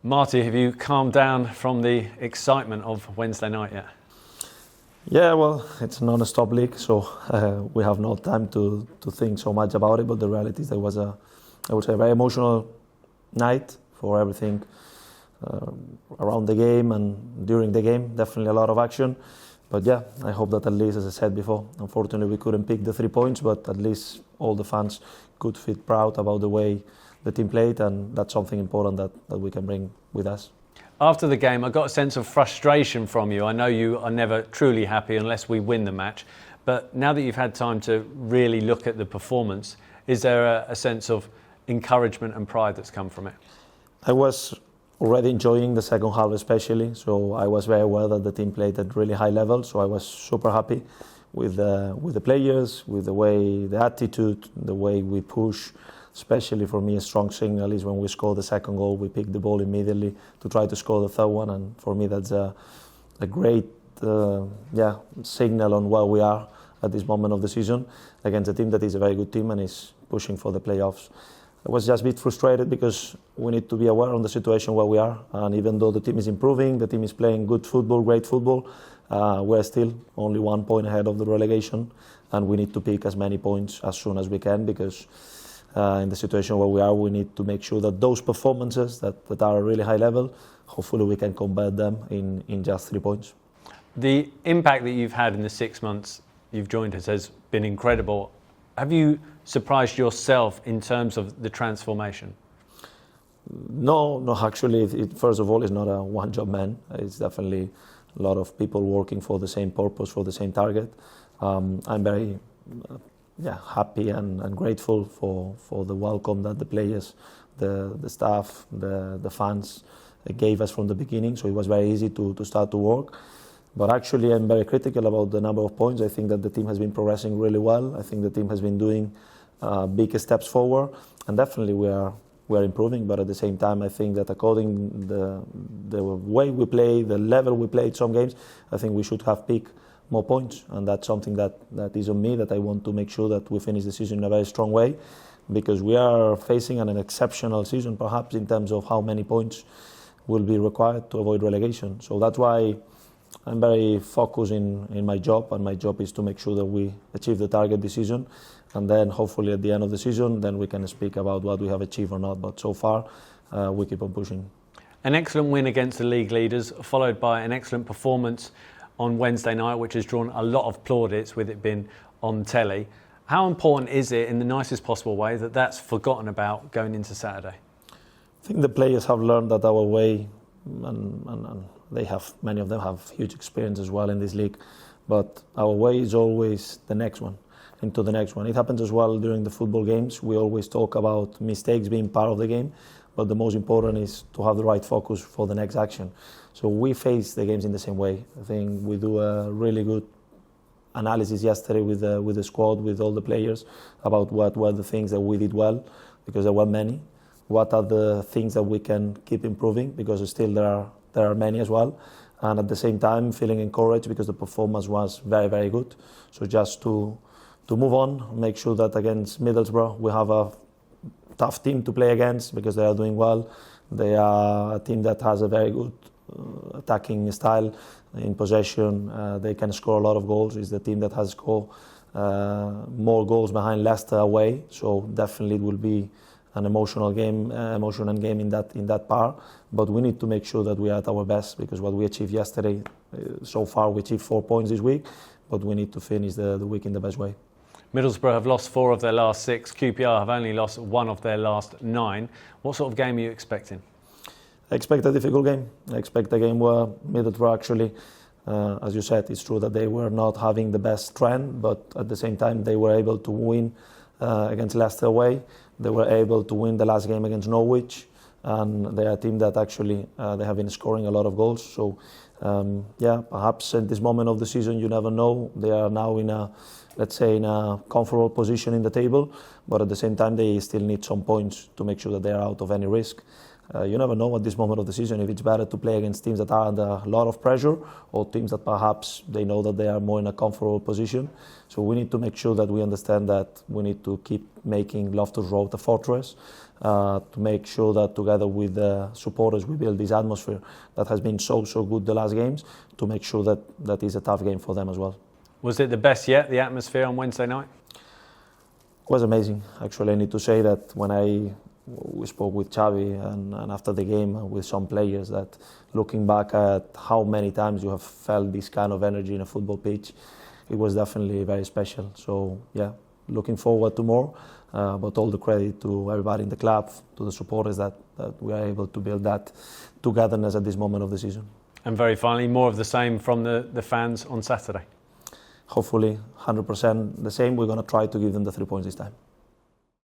Marty, have you calmed down from the excitement of Wednesday night yet? Yeah, well, it's a non-stop league, so we have no time to think so much about it. But the reality is there was I would say, a very emotional night for everything around the game and during the game. Definitely a lot of action. But yeah, I hope that at least, as I said before, unfortunately we couldn't pick the 3 points, but at least all the fans could feel proud about the way the team played, and that's something important that we can bring with us. After the game, I got a sense of frustration from you. I know you are never truly happy unless we win the match, but now that you've had time to really look at the performance, is there a sense of encouragement and pride that's come from it? I was already enjoying the second half especially, so I was very aware that the team played at really high level, so I was super happy with the players, with the way, the attitude, the way we push. Especially for me, a strong signal is when we score the second goal, we pick the ball immediately to try to score the third one, and for me that's a great signal on where we are at this moment of the season against a team that is a very good team and is pushing for the playoffs. I was just a bit frustrated because we need to be aware of the situation where we are, and even though the team is improving, the team is playing good football, great football, we're still only 1 point ahead of the relegation, and we need to pick as many points as soon as we can because in the situation where we are, we need to make sure that those performances that are really high level, hopefully we can convert them in just 3 points. The impact that you've had in the 6 months you've joined us has been incredible. Have you surprised yourself in terms of the transformation? No, actually, first of all, it's not a one-job man. It's definitely a lot of people working for the same purpose, for the same target. I'm very happy and grateful for the welcome that the players, the staff, the fans gave us from the beginning. So it was very easy to start to work. But actually, I'm very critical about the number of points. I think that the team has been progressing really well. I think the team has been doing big steps forward, and definitely we are improving. But at the same time, I think that according the way we play, the level we played some games, I think we should have picked more points, and that's something that is on me, that I want to make sure that we finish the season in a very strong way, because we are facing an exceptional season perhaps in terms of how many points will be required to avoid relegation. So that's why I'm very focused in my job, and my job is to make sure that we achieve the target this season, and then hopefully at the end of the season then we can speak about what we have achieved or not. But so far we keep on pushing. An excellent win against the league leaders, followed by an excellent performance on Wednesday night, which has drawn a lot of plaudits with it being on telly. How important is it, in the nicest possible way, that that's forgotten about going into Saturday? I think the players have learned that our way, and they have, many of them have huge experience as well in this league, but our way is always the next one, into the next one. It happens as well during the football games. We always talk about mistakes being part of the game, but the most important is to have the right focus for the next action. So we face the games in the same way. I think we do a really good analysis yesterday with the squad, with all the players, about what were the things that we did well, because there were many. What are the things that we can keep improving, because still there are many as well. And at the same time, feeling encouraged because the performance was very, very good. So just to move on, make sure that against Middlesbrough we have a tough team to play against, because they are doing well. They are a team that has a very good attacking style in possession. They can score a lot of goals. It's the team that has scored more goals behind Leicester away. So definitely it will be an emotional game in that part. But we need to make sure that we are at our best, because what we achieved yesterday, so far we achieved 4 points this week, but we need to finish the week in the best way. Middlesbrough have lost 4 of their last 6. QPR have only lost 1 of their last 9. What sort of game are you expecting? I expect a difficult game. I expect a game where Middlesbrough actually, as you said, it's true that they were not having the best trend, but at the same time they were able to win against Leicester away. They were able to win the last game against Norwich, and they are a team that actually they have been scoring a lot of goals. So perhaps at this moment of the season, you never know. They are now in a comfortable position in the table, but at the same time they still need some points to make sure that they are out of any risk. You never know at this moment of the season if it's better to play against teams that are under a lot of pressure, or teams that perhaps they know that they are more in a comfortable position. So we need to make sure that we understand that we need to keep making Loftus Road a fortress, to make sure that together with the supporters we build this atmosphere that has been so good the last games, to make sure that is a tough game for them as well. Was it the best yet, the atmosphere on Wednesday night? It was amazing. Actually, I need to say that when we spoke with Xavi and after the game with some players, that looking back at how many times you have felt this kind of energy in a football pitch, it was definitely very special. So yeah, looking forward to more, but all the credit to everybody in the club, to the supporters that we are able to build that togetherness at this moment of the season. And very finally, more of the same from the fans on Saturday? Hopefully 100% the same. We're going to try to give them the 3 points this time.